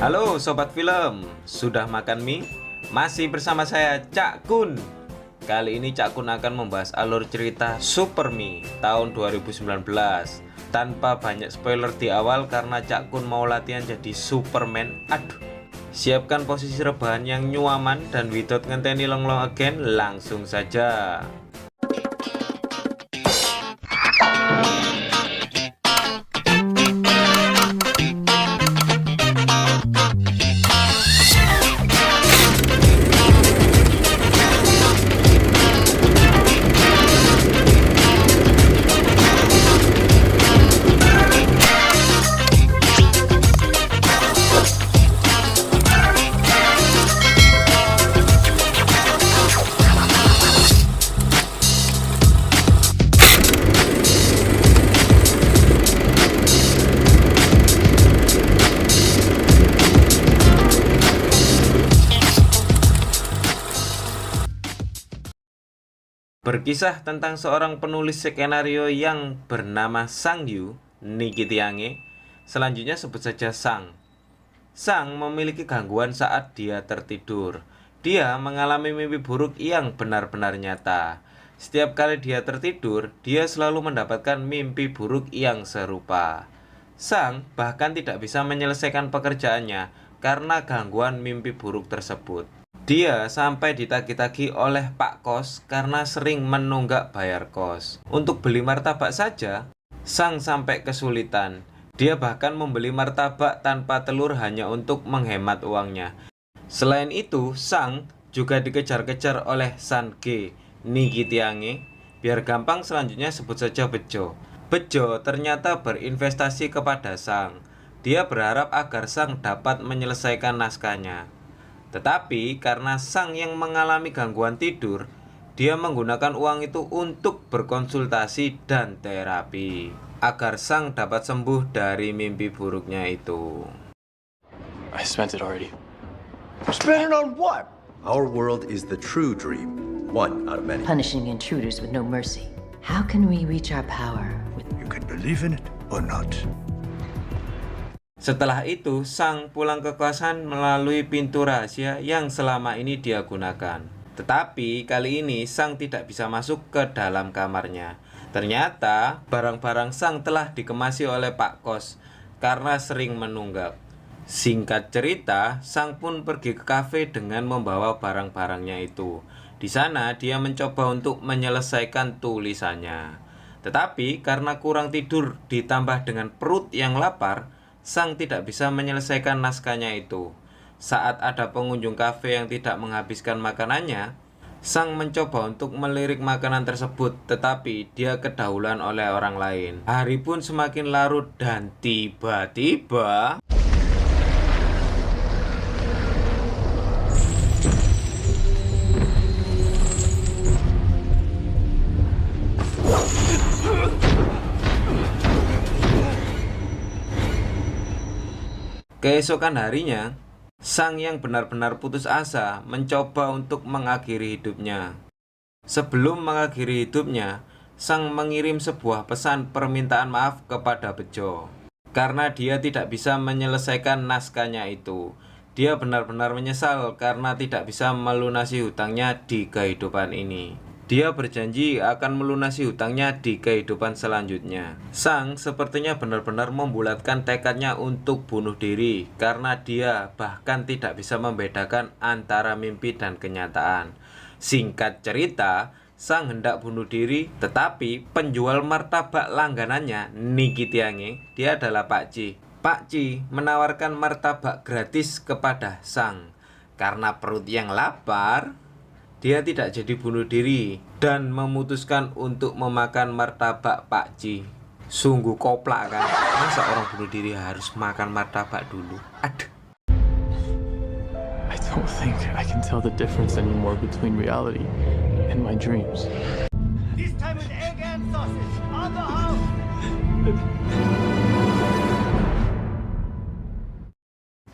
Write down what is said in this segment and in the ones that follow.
Halo Sobat Film, sudah makan mie? Masih bersama saya Cak Kun. Kali ini Cak Kun akan membahas alur cerita Super Mie tahun 2019. Tanpa banyak spoiler di awal karena Cak Kun mau latihan jadi Superman. Aduh. Siapkan posisi rebahan yang nyuaman dan without ngenteni long-long again, langsung saja. Berkisah tentang seorang penulis skenario yang bernama Sang Yu Nikitiange. Selanjutnya sebut saja Sang. Sang memiliki gangguan saat dia tertidur. Dia mengalami mimpi buruk yang benar-benar nyata. Setiap kali dia tertidur, dia selalu mendapatkan mimpi buruk yang serupa. Sang bahkan tidak bisa menyelesaikan pekerjaannya karena gangguan mimpi buruk tersebut. Dia sampai ditagih-tagih oleh Pak Kos karena sering menunggak bayar kos. Untuk beli martabak saja, Sang sampai kesulitan. Dia bahkan membeli martabak tanpa telur hanya untuk menghemat uangnya. Selain itu, Sang juga dikejar-kejar oleh Sange Nikitiange. Biar gampang selanjutnya sebut saja Bejo. Bejo ternyata berinvestasi kepada Sang. Dia berharap agar Sang dapat menyelesaikan naskahnya. Tetapi karena Sang yang mengalami gangguan tidur, dia menggunakan uang itu untuk berkonsultasi dan terapi agar Sang dapat sembuh dari mimpi buruknya itu. I spent it already. Spend it on what? Our world is the true dream, one out of many. Punishing intruders with no mercy. How can we reach our power with... You can believe in it or not. Setelah itu, Sang pulang ke kosan melalui pintu rahasia yang selama ini dia gunakan. Tetapi kali ini Sang tidak bisa masuk ke dalam kamarnya. Ternyata barang-barang Sang telah dikemasi oleh Pak Kos karena sering menunggak. Singkat cerita, Sang pun pergi ke kafe dengan membawa barang-barangnya itu. Di sana dia mencoba untuk menyelesaikan tulisannya. Tetapi karena kurang tidur ditambah dengan perut yang lapar, Sang tidak bisa menyelesaikan naskahnya itu. Saat ada pengunjung kafe yang tidak menghabiskan makanannya, Sang mencoba untuk melirik makanan tersebut, tetapi dia kedahuluan oleh orang lain. Hari pun semakin larut dan tiba-tiba keesokan harinya, Sang yang benar-benar putus asa mencoba untuk mengakhiri hidupnya. Sebelum mengakhiri hidupnya, Sang mengirim sebuah pesan permintaan maaf kepada Bejo. Karena dia tidak bisa menyelesaikan naskahnya itu. Dia benar-benar menyesal karena tidak bisa melunasi hutangnya di kehidupan ini. Dia berjanji akan melunasi hutangnya di kehidupan selanjutnya. Sang sepertinya benar-benar membulatkan tekadnya untuk bunuh diri karena dia bahkan tidak bisa membedakan antara mimpi dan kenyataan. Singkat cerita, Sang hendak bunuh diri, tetapi penjual martabak langganannya, Nikitiange, dia adalah Pak Ci. Pak Ci menawarkan martabak gratis kepada Sang. Karena perut yang lapar, dia tidak jadi bunuh diri dan memutuskan untuk memakan martabak Pak Ci. Sungguh koplak kan? Masa orang bunuh diri harus makan martabak dulu? Aduh. I don't think I can tell the difference anymore between reality and my dreams. This time with egg and sausage on the house.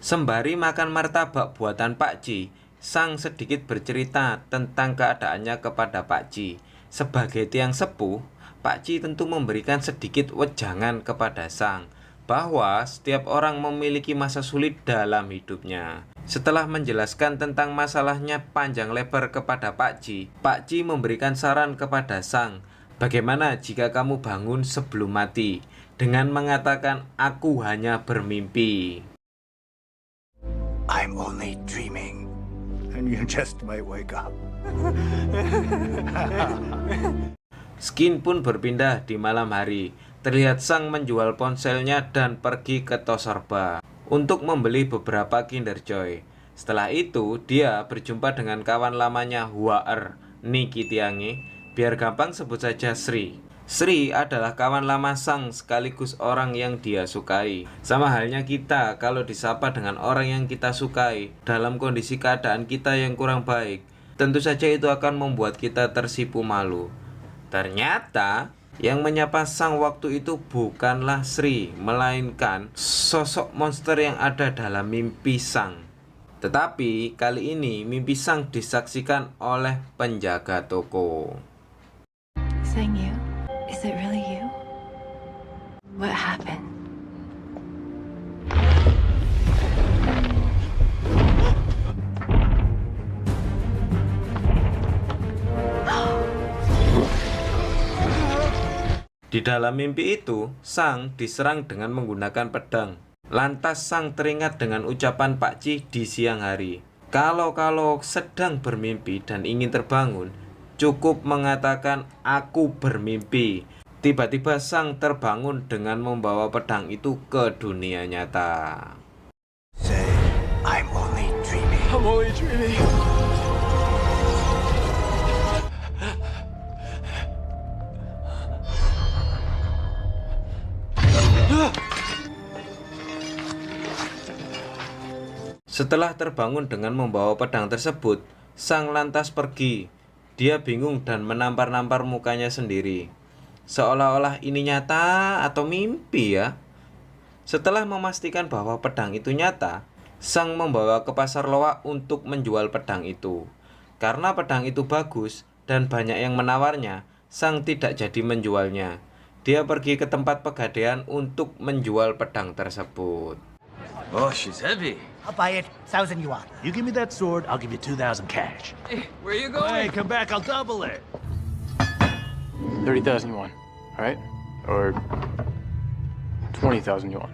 Sembari makan martabak buatan Pak Ci, Sang sedikit bercerita tentang keadaannya kepada Pak Ci. Sebagai tiang sepuh, Pak Ci tentu memberikan sedikit wejangan kepada Sang. bahwa setiap orang memiliki masa sulit dalam hidupnya. Setelah menjelaskan tentang masalahnya panjang lebar kepada Pak Ji memberikan saran kepada Sang, bagaimana jika kamu bangun sebelum mati dengan mengatakan aku hanya bermimpi. I'm only dreaming. And you just might wake up. Skin pun berpindah di malam hari. Terlihat Sang menjual ponselnya dan pergi ke Tosorba untuk membeli beberapa Kinder Joy. Setelah itu, dia berjumpa dengan kawan lamanya Hwaer, Nikitiange. Biar gampang sebut saja Sri. Sri adalah kawan lama Sang sekaligus orang yang dia sukai. Sama halnya kita kalau disapa dengan orang yang kita sukai dalam kondisi keadaan kita yang kurang baik. Tentu saja itu akan membuat kita tersipu malu. Ternyata yang menyapa Sang waktu itu bukanlah Sri, melainkan sosok monster yang ada dalam mimpi Sang. Tetapi kali ini mimpi Sang disaksikan oleh penjaga toko. Sang Yu, is it really you? What happened? Di dalam mimpi itu, Sang diserang dengan menggunakan pedang. Lantas Sang teringat dengan ucapan Pak Ji di siang hari. Kalau sedang bermimpi dan ingin terbangun, cukup mengatakan aku bermimpi. Tiba-tiba Sang terbangun dengan membawa pedang itu ke dunia nyata. Say, I'm only dreaming. I'm only dreaming. Setelah terbangun dengan membawa pedang tersebut, Sang lantas pergi. Dia bingung dan menampar-nampar mukanya sendiri. Seolah-olah ini nyata atau mimpi ya. Setelah memastikan bahwa pedang itu nyata, Sang membawa ke pasar loak untuk menjual pedang itu. Karena pedang itu bagus dan banyak yang menawarnya, Sang tidak jadi menjualnya. Dia pergi ke tempat pegadaian untuk menjual pedang tersebut. Oh, she's heavy. I'll buy it. 1,000 yuan. You give me that sword, I'll give you 2,000 cash. Hey, where you going? Hey, come back, I'll double it. 30,000 yuan, right? Or 20,000 yuan.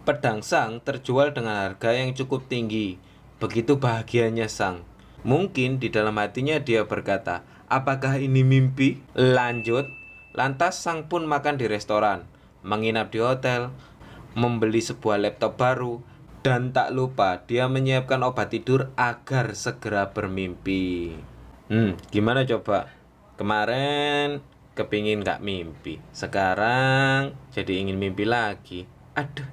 Pedang Sang terjual dengan harga yang cukup tinggi. Begitu bahagianya Sang. Mungkin di dalam hatinya dia berkata, apakah ini mimpi? Lantas Sang pun makan di restoran, menginap di hotel, membeli sebuah laptop baru, dan tak lupa dia menyiapkan obat tidur agar segera bermimpi. Gimana coba? Kemarin kepingin gak mimpi, sekarang jadi ingin mimpi lagi. Aduh.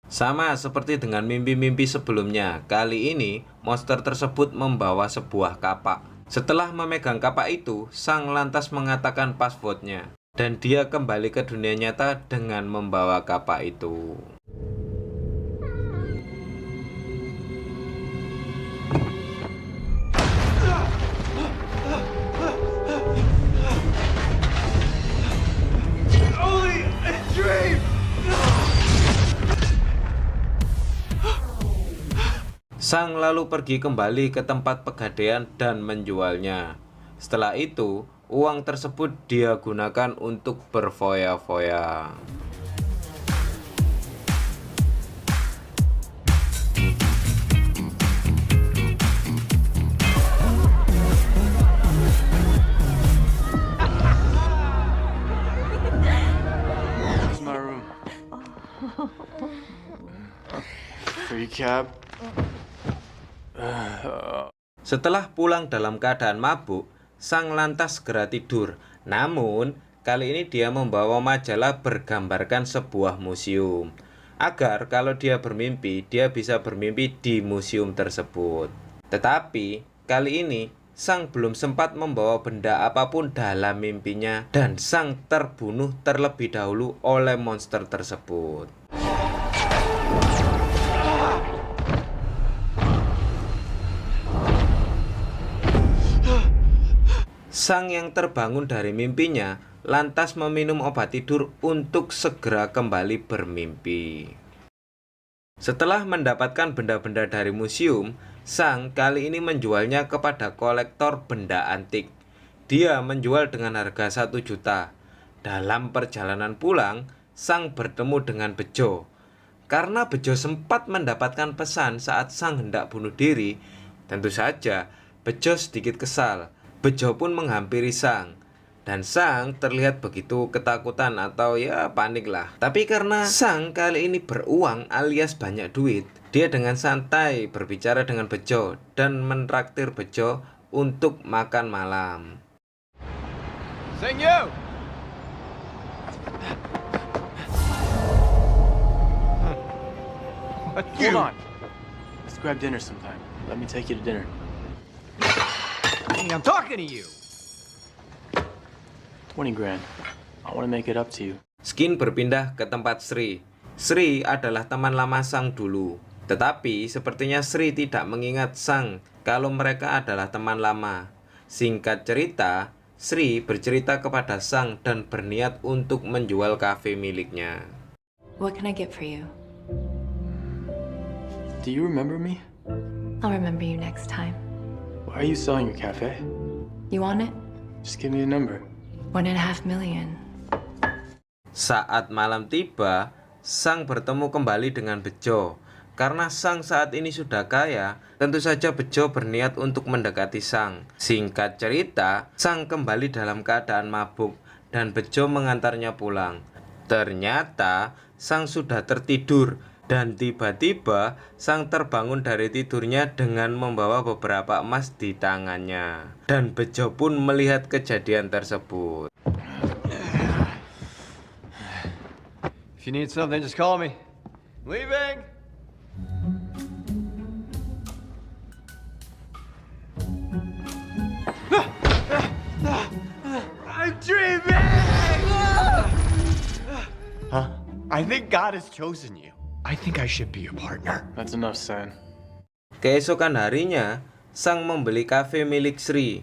Sama seperti dengan mimpi-mimpi sebelumnya, kali ini monster tersebut membawa sebuah kapak. Setelah memegang kapak itu, Sang lantas mengatakan passwordnya. Dan dia kembali ke dunia nyata dengan membawa kapak itu. Only a dream! Sang lalu pergi kembali ke tempat pegadaian dan menjualnya. Setelah itu, uang tersebut dia gunakan untuk berfoya-foya. Here's my room. Free cab. Setelah pulang dalam keadaan mabuk, Sang lantas segera tidur. Namun, kali ini dia membawa majalah bergambarkan sebuah museum. Agar kalau dia bermimpi, dia bisa bermimpi di museum tersebut. Tetapi, kali ini Sang belum sempat membawa benda apapun dalam mimpinya dan Sang terbunuh terlebih dahulu oleh monster tersebut. Sang yang terbangun dari mimpinya lantas meminum obat tidur untuk segera kembali bermimpi. Setelah mendapatkan benda-benda dari museum, Sang kali ini menjualnya kepada kolektor benda antik. Dia menjual dengan harga 1 juta. Dalam perjalanan pulang, Sang bertemu dengan Bejo. Karena Bejo sempat mendapatkan pesan saat Sang hendak bunuh diri, tentu saja Bejo sedikit kesal. Bejo pun menghampiri Sang, dan Sang terlihat begitu ketakutan atau ya panik lah. Tapi karena Sang kali ini beruang alias banyak duit, dia dengan santai berbicara dengan Bejo dan mentraktir Bejo untuk makan malam. Sing you! Hold on. Let's grab dinner sometime. Let me take you to dinner. Hey, I'm talking to you! 20 grand. I want to make it up to you. Skin berpindah ke tempat Sri. Sri adalah teman lama Sang dulu. Tetapi sepertinya Sri tidak mengingat Sang kalau mereka adalah teman lama. Singkat cerita, Sri bercerita kepada Sang dan berniat untuk menjual kafe miliknya. What can I get for you? Do you remember me? I'll remember you next time. Why are you selling your cafe? You want it? Just give me a number. 1.5 million. Saat malam tiba, Sang bertemu kembali dengan Bejo. Karena Sang saat ini sudah kaya, tentu saja Bejo berniat untuk mendekati Sang. Singkat cerita, Sang kembali dalam keadaan mabuk dan Bejo mengantarnya pulang. Ternyata Sang sudah tertidur dan tiba-tiba Sang terbangun dari tidurnya dengan membawa beberapa emas di tangannya. Dan Bejo pun melihat kejadian tersebut. If you need something, just call me. Leaving! I'm dreaming! Huh? I think God has chosen you. I think I should be your partner. That's enough, San. Keesokan harinya, Sang membeli kafe milik Sri.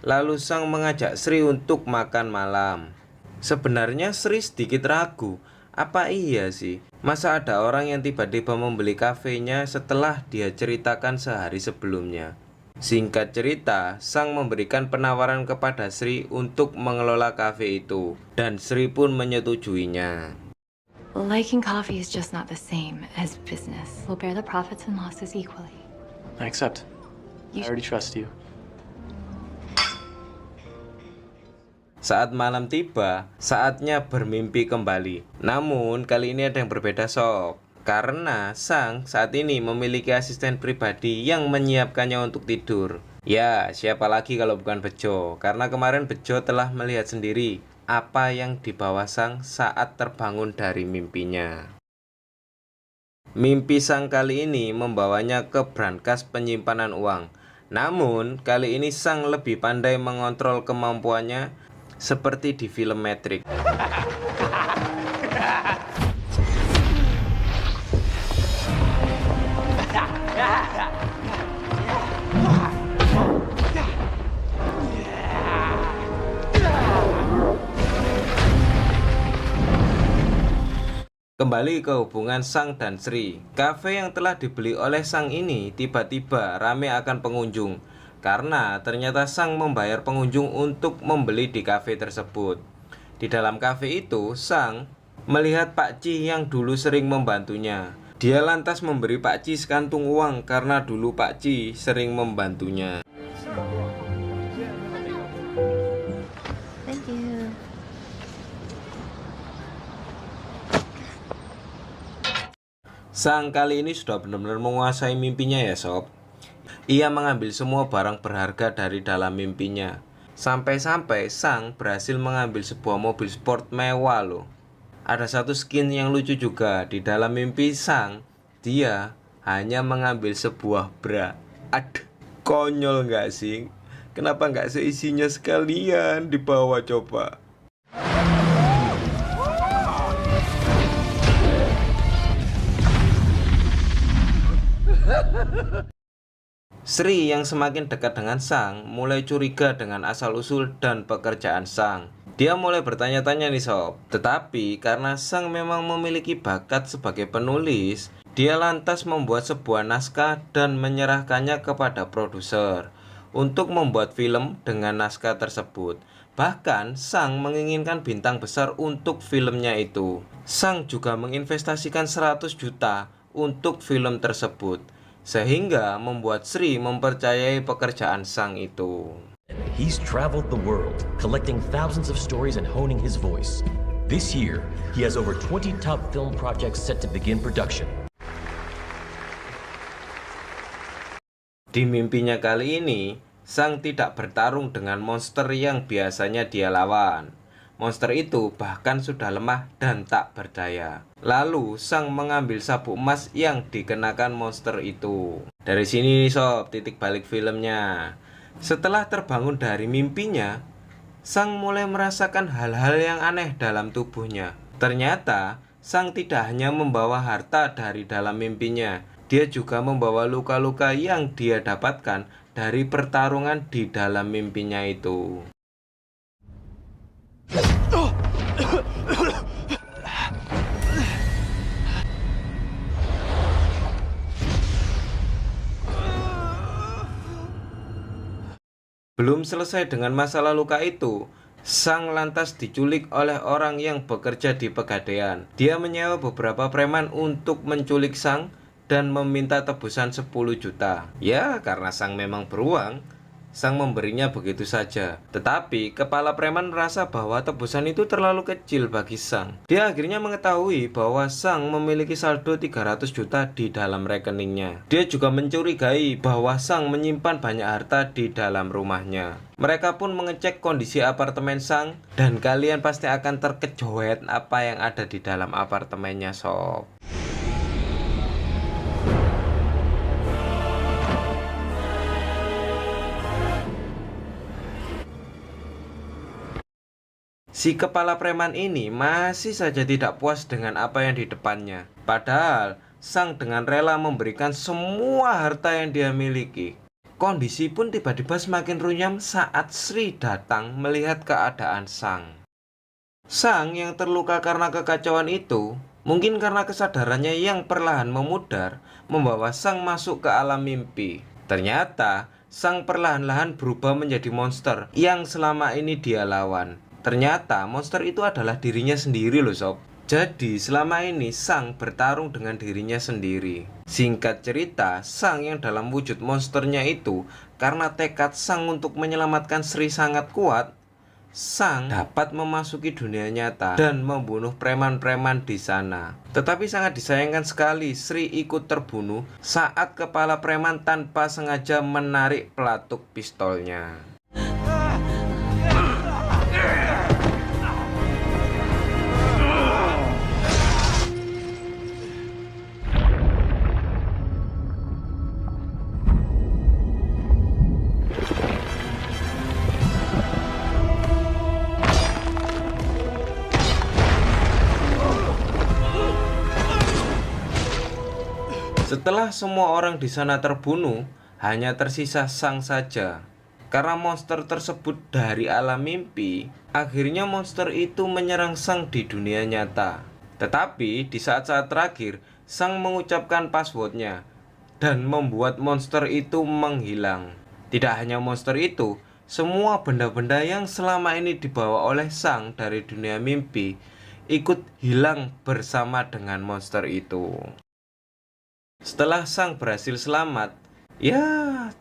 Lalu Sang mengajak Sri untuk makan malam. Sebenarnya Sri sedikit ragu. Apa iya sih? Masa ada orang yang tiba-tiba membeli kafenya setelah dia ceritakan sehari sebelumnya? Singkat cerita, Sang memberikan penawaran kepada Sri untuk mengelola kafe itu. Dan Sri pun menyetujuinya. Liking coffee is just not the same as business. We'll bear the profits and losses equally. I accept. I You already trust you. Saat malam tiba, saatnya bermimpi kembali. Namun kali ini ada yang berbeda sob. Karena Sang saat ini memiliki asisten pribadi yang menyiapkannya untuk tidur. Ya, siapa lagi kalau bukan Bejo. Karena kemarin Bejo telah melihat sendiri apa yang dibawa Sang saat terbangun dari mimpinya. Mimpi Sang kali ini membawanya ke brankas penyimpanan uang. Namun kali ini Sang lebih pandai mengontrol kemampuannya seperti di film Matrix. Kembali ke hubungan Sang dan Sri. Kafe yang telah dibeli oleh Sang ini tiba-tiba ramai akan pengunjung. Karena ternyata Sang membayar pengunjung untuk membeli di kafe tersebut. Di dalam kafe itu, Sang melihat Pak Ci yang dulu sering membantunya. Dia lantas memberi Pak Ci sekantung uang karena dulu Pak Ci sering membantunya. Thank you. Sang kali ini sudah benar-benar menguasai mimpinya ya sob. Ia mengambil semua barang berharga dari dalam mimpinya. Sampai-sampai Sang berhasil mengambil sebuah mobil sport mewah loh. Ada satu skin yang lucu juga. Di dalam mimpi Sang, dia hanya mengambil sebuah bra. Aduh, konyol nggak sih? Kenapa nggak seisinya sekalian dibawa coba? Sri yang semakin dekat dengan Sang mulai curiga dengan asal-usul dan pekerjaan Sang. Dia mulai bertanya-tanya nih sob. Tetapi karena Sang memang memiliki bakat sebagai penulis, dia lantas membuat sebuah naskah dan menyerahkannya kepada produser untuk membuat film dengan naskah tersebut. Bahkan Sang menginginkan bintang besar untuk filmnya itu. Sang juga menginvestasikan 100 juta untuk film tersebut, sehingga membuat Sri mempercayai pekerjaan Sang itu. He's traveled the world, collecting thousands of stories and honing his voice. This year, he has over 20 top film projects set to begin production. Di mimpinya kali ini, Sang tidak bertarung dengan monster yang biasanya dia lawan. Monster itu bahkan sudah lemah dan tak berdaya. Lalu Sang mengambil sabuk emas yang dikenakan monster itu. Dari sini sob, titik balik filmnya. Setelah terbangun dari mimpinya, Sang mulai merasakan hal-hal yang aneh dalam tubuhnya. Ternyata Sang tidak hanya membawa harta dari dalam mimpinya, dia juga membawa luka-luka yang dia dapatkan dari pertarungan di dalam mimpinya itu. Belum selesai dengan masalah luka itu, Sang lantas diculik oleh orang yang bekerja di Pegadaian. Dia menyewa beberapa preman untuk menculik Sang dan meminta tebusan 10 juta. Ya, karena Sang memang beruang, Sang memberinya begitu saja. Tetapi kepala preman merasa bahwa tebusan itu terlalu kecil bagi Sang. Dia akhirnya mengetahui bahwa Sang memiliki saldo 300 juta di dalam rekeningnya. Dia juga mencurigai bahwa Sang menyimpan banyak harta di dalam rumahnya. Mereka pun mengecek kondisi apartemen Sang, dan kalian pasti akan terkejut apa yang ada di dalam apartemennya sob. Si kepala preman ini masih saja tidak puas dengan apa yang di depannya. Padahal Sang dengan rela memberikan semua harta yang dia miliki. Kondisi pun tiba-tiba semakin runyam saat Sri datang melihat keadaan Sang. Sang yang terluka karena kekacauan itu, mungkin karena kesadarannya yang perlahan memudar, membawa Sang masuk ke alam mimpi. Ternyata Sang perlahan-lahan berubah menjadi monster yang selama ini dia lawan. Ternyata monster itu adalah dirinya sendiri loh sob. Jadi selama ini Sang bertarung dengan dirinya sendiri. Singkat cerita, Sang yang dalam wujud monsternya itu, karena tekad Sang untuk menyelamatkan Sri sangat kuat, Sang dapat memasuki dunia nyata dan membunuh preman-preman di sana. Tetapi sangat disayangkan sekali Sri ikut terbunuh saat kepala preman tanpa sengaja menarik pelatuk pistolnya. Setelah semua orang di sana terbunuh, hanya tersisa Sang saja. Karena monster tersebut dari alam mimpi, akhirnya monster itu menyerang Sang di dunia nyata. Tetapi di saat-saat terakhir, Sang mengucapkan passwordnya dan membuat monster itu menghilang. Tidak hanya monster itu, semua benda-benda yang selama ini dibawa oleh Sang dari dunia mimpi ikut hilang bersama dengan monster itu. Setelah Sang berhasil selamat, ya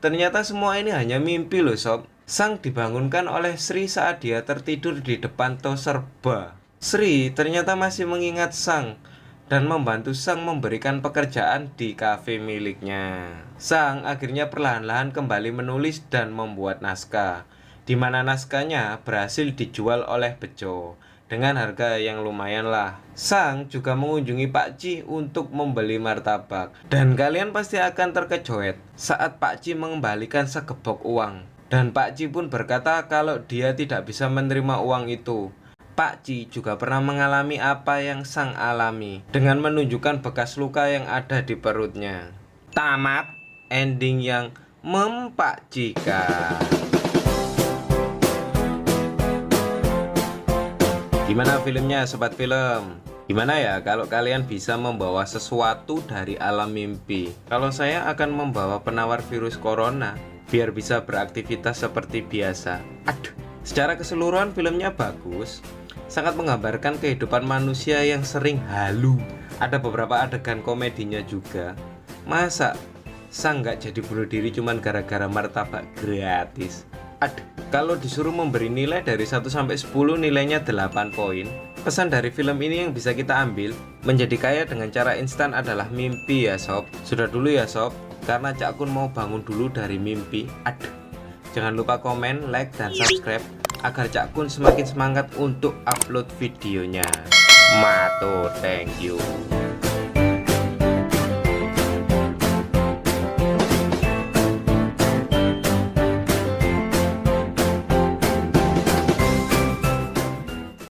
ternyata semua ini hanya mimpi loh sob. Sang dibangunkan oleh Sri saat dia tertidur di depan Toserba. Sri ternyata masih mengingat Sang dan membantu Sang memberikan pekerjaan di kafe miliknya. Sang akhirnya perlahan-lahan kembali menulis dan membuat naskah, di mana naskahnya berhasil dijual oleh Bejo dengan harga yang lumayan lah. Sang juga mengunjungi Pak Ci untuk membeli martabak. Dan kalian pasti akan terkejut saat Pak Ci mengembalikan segebok uang. Dan Pak Ci pun berkata kalau dia tidak bisa menerima uang itu. Pak Ci juga pernah mengalami apa yang Sang alami, dengan menunjukkan bekas luka yang ada di perutnya. Tamat, ending yang mempakcikan. Gimana filmnya sobat film? Gimana ya kalau kalian bisa membawa sesuatu dari alam mimpi? Kalau saya akan membawa penawar virus corona biar bisa beraktivitas seperti biasa. Aduh, secara keseluruhan filmnya bagus, sangat menggambarkan kehidupan manusia yang sering halu. Ada beberapa adegan komedinya juga. Masa Sang nggak jadi bunuh diri cuman gara-gara martabak gratis? Aduh, kalau disuruh memberi nilai dari 1 sampai 10 nilainya 8 poin. Pesan dari film ini yang bisa kita ambil, menjadi kaya dengan cara instan adalah mimpi ya sob. Sudah dulu ya sob, karena Cak Kun mau bangun dulu dari mimpi. Aduh, jangan lupa komen, like, dan subscribe agar Cak Kun semakin semangat untuk upload videonya. Matur, thank you.